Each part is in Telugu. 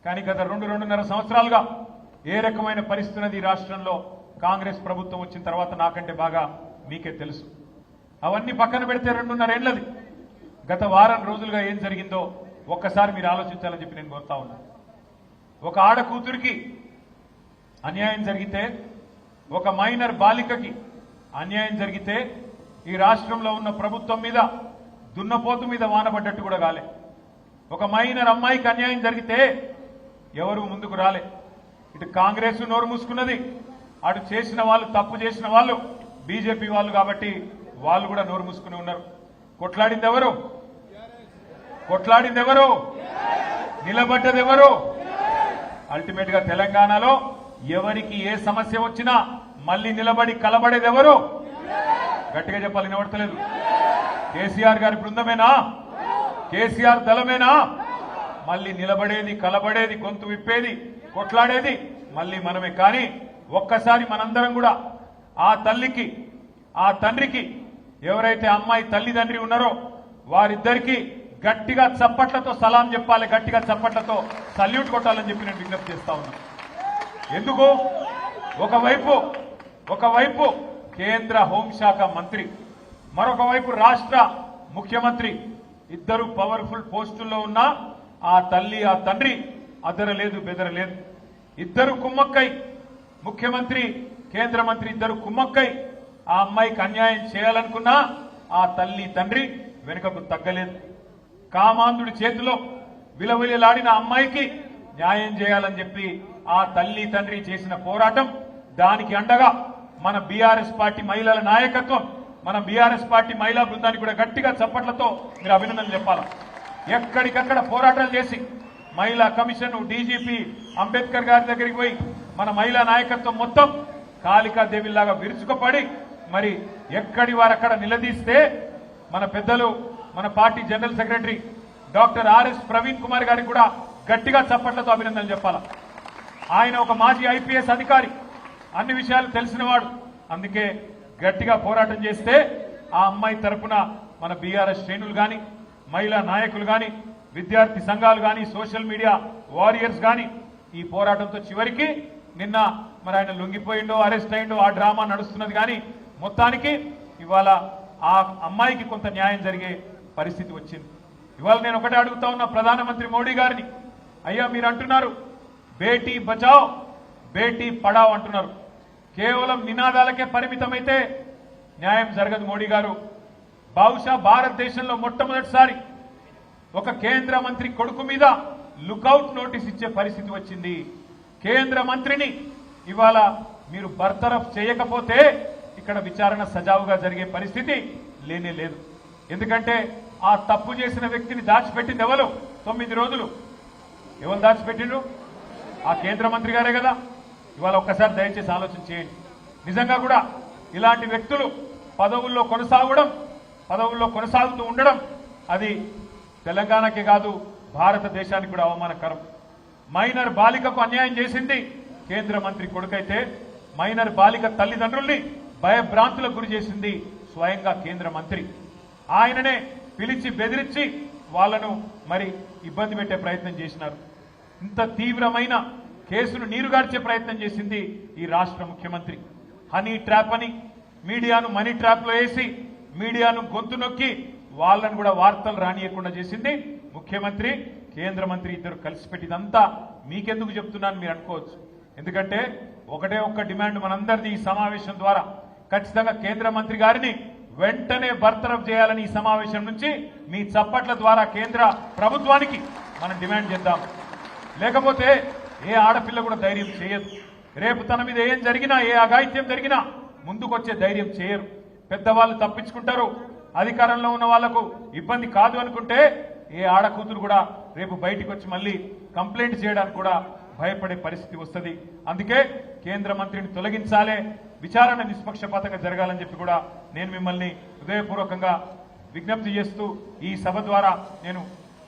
కానీ గత రెండున్నర సంవత్సరాలుగా ఏ రకమైన పరిస్థితి ఉన్నది రాష్ట్రంలో కాంగ్రెస్ ప్రభుత్వం వచ్చిన తర్వాత నాకంటే బాగా మీకే తెలుసు. అవన్నీ పక్కన పెడితే 2.5 ఏళ్లది గత వారం రోజులుగా ఏం జరిగిందో ఒక్కసారి మీరు ఆలోచించాలని చెప్పి నేను కోరుతా ఉన్నా. ఒక ఆడ కూతురికి అన్యాయం జరిగితే, ఒక మైనర్ బాలికకి అన్యాయం జరిగితే ఈ రాష్ట్రంలో ఉన్న ప్రభుత్వం మీద దున్నపోతు మీద వానపడ్డట్టు కూడా కాలే. ఒక మైనర్ అమ్మాయికి అన్యాయం జరిగితే ఎవరు ముందుకు రాలే. ఇటు కాంగ్రెస్ నోరు మూసుకున్నది, అటు చేసిన వాళ్ళు, తప్పు చేసిన వాళ్ళు బీజేపీ వాళ్ళు కాబట్టి వాళ్ళు కూడా నోరు మూసుకుని ఉన్నారు. కొట్లాడింది ఎవరు? నిలబడ్డది ఎవరు? అల్టిమేట్ గా తెలంగాణలో ఎవరికి ఏ సమస్య వచ్చినా మళ్ళీ నిలబడి కలబడేది ఎవరు? గట్టిగా చెప్పాలి, వినబడతలేదు. కేసీఆర్ గారి బృందమేనా? కేసీఆర్ దళమేనా? మళ్ళీ నిలబడేది, కలబడేది, గొంతు విప్పేది, కొట్లాడేది మళ్ళీ మనమే. కానీ ఒక్కసారి మనందరం కూడా ఆ తల్లికి, ఆ తండ్రికి, ఎవరైతే అమ్మాయి తల్లిదండ్రి ఉన్నారో వారిద్దరికీ గట్టిగా చప్పట్లతో సలాం చెప్పాలి, గట్టిగా చప్పట్లతో సల్యూట్ కొట్టాలని చెప్పి నేను విజ్ఞప్తి చేస్తా ఉన్నాను. ఎందుకు? ఒకవైపు కేంద్ర హోంశాఖ మంత్రి, మరొక వైపు రాష్ట్ర ముఖ్యమంత్రి, ఇద్దరు పవర్ఫుల్ పోస్టుల్లో ఉన్న ఆ తల్లి, ఆ తండ్రి అదరలేదు, బెదరలేదు. ఇద్దరు కుమ్మక్కై, ముఖ్యమంత్రి, కేంద్ర మంత్రి ఇద్దరు కుమ్మక్కై ఆ అమ్మాయికి అన్యాయం చేయాలనుకున్నా ఆ తల్లి, తండ్రి వెనుకకు తగ్గలేదు. కామాంధుడి చేతిలో విలవిలలాడిన అమ్మాయికి న్యాయం చేయాలని చెప్పి ఆ తల్లి, తండ్రి చేసిన పోరాటం, దానికి అండగా మన బీఆర్ఎస్ పార్టీ మహిళల నాయకత్వం, మన బీఆర్ఎస్ పార్టీ మహిళా బృందానికి కూడా గట్టిగా చప్పట్లతో మీరు అభినందనలు చెప్పాలి. ఎక్కడికక్కడ పోరాటాలు చేసి మహిళా కమిషన్, డీజీపీ అంబేద్కర్ గారి దగ్గరికి పోయి మన మహిళా నాయకత్వం మొత్తం కాళికాదేవిలాగా విరుచుకుపడి మరి ఎక్కడి వారక్కడ నిలదీస్తే మన పెద్దలు, మన party general secretary doctor RS Praveen Kumar గారికి కూడా గట్టిగా చప్పట్లతో అభినందనలు చెప్పాలి. ఆయన ఒక మాజీ ఐపీఎస్ అధికారి, అన్ని విషయాలు తెలిసినవాడు. అందుకే గట్టిగా పోరాటం చేస్తే ఆ అమ్మాయి తరపున మన బీఆర్ఎస్ శ్రేణులు కానీ, మహిళా నాయకులు కానీ, విద్యార్థి సంఘాలు కానీ, సోషల్ మీడియా వారియర్స్ కానీ ఈ పోరాటంతో చివరికి నిన్న మరి ఆయన లొంగిపోయిండో, అరెస్ట్ అయిండో, ఆ డ్రామా నడుస్తున్నది. కానీ మొత్తానికి ఇవాళ ఆ అమ్మాయికి కొంత న్యాయం జరిగే పరిస్థితి వచ్చింది. ఇవాళ నేను ఒకటే అడుగుతా ఉన్నా ప్రధానమంత్రి మోడీ గారిని, అయ్యా మీరు అంటున్నారు బేటీ బచావ్ బేటీ పడావ్ అంటున్నారు, కేవలం నినాదాలకే పరిమితమైతే న్యాయం జరగదు. మోడీ గారు బహుశా భారతదేశంలో మొట్టమొదటిసారి ఒక కేంద్ర మంత్రి కొడుకు మీద లుకౌట్ నోటీస్ ఇచ్చే పరిస్థితి వచ్చింది. కేంద్ర మంత్రిని ఇవాళ మీరు బర్తరఫ్ చేయకపోతే ఇక్కడ విచారణ సజావుగా జరిగే పరిస్థితి లేనే లేదు. ఎందుకంటే ఆ తప్పు చేసిన వ్యక్తిని దాచిపెట్టింది ఎవరు? 9 రోజులు ఎవరు దాచిపెట్టిండ్రు? ఆ కేంద్ర మంత్రి గారే కదా. ఇవాళ ఒక్కసారి దయచేసి ఆలోచన చేయండి. నిజంగా కూడా ఇలాంటి వ్యక్తులు పదవుల్లో కొనసాగుతూ ఉండడం అది తెలంగాణకే కాదు భారతదేశానికి కూడా అవమానకరం. మైనర్ బాలికకు అన్యాయం చేసింది కేంద్ర మంత్రి కొడుకైతే, మైనర్ బాలిక తల్లిదండ్రుల్ని భయభ్రాంతులకు గురి చేసింది స్వయంగా కేంద్ర మంత్రి. ఆయననే పిలిచి బెదిరించి వాళ్లను మరి ఇబ్బంది పెట్టే ప్రయత్నం చేసినారు. ఇంత తీవ్రమైన కేసును నీరుగార్చే ప్రయత్నం చేసింది ఈ రాష్ట్ర ముఖ్యమంత్రి. హనీ ట్రాప్ అని మీడియాను మనీ ట్రాప్ లో వేసి మీడియాను గొంతు నొక్కి వాళ్ళను కూడా వార్తలు రానియకుండా చేసింది ముఖ్యమంత్రి, కేంద్ర మంత్రి ఇద్దరు కలిసి పెట్టిదంతా మీకెందుకు చెప్తున్నాను మీరు అనుకోవచ్చు. ఎందుకంటే ఒకటే ఒక్క డిమాండ్ మనందరిది ఈ సమావేశం ద్వారా, ఖచ్చితంగా కేంద్ర మంత్రి గారిని వెంటనే బర్తరఫ్ చేయాలని ఈ సమావేశం నుంచి మీ చప్పట్ల ద్వారా కేంద్ర ప్రభుత్వానికి మనం డిమాండ్ చేద్దాం. లేకపోతే ఏ ఆడపిల్ల కూడా ధైర్యం చేయదు. రేపు తన మీద ఏం జరిగినా, ఏ అఘాయిత్యం జరిగినా ముందుకొచ్చే ధైర్యం చేయరు. పెద్దవాళ్ళు తప్పించుకుంటారు. అధికారంలో ఉన్న వాళ్లకు ఇబ్బంది కాదు అనుకుంటే ఏ ఆడకూతురు కూడా రేపు బయటికి వచ్చి మళ్ళీ కంప్లైంట్ చేయడానికి కూడా భయపడే పరిస్థితి వస్తుంది. అందుకే కేంద్ర మంత్రిని తొలగించాలే, విచారణ నిష్పక్షపాతంగా జరగాలని చెప్పి కూడా నేను మిమ్మల్ని హృదయపూర్వకంగా విజ్ఞప్తి చేస్తూ ఈ సభ ద్వారా నేను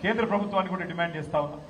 కేంద్ర ప్రభుత్వాన్ని కూడా డిమాండ్ చేస్తా ఉన్నా.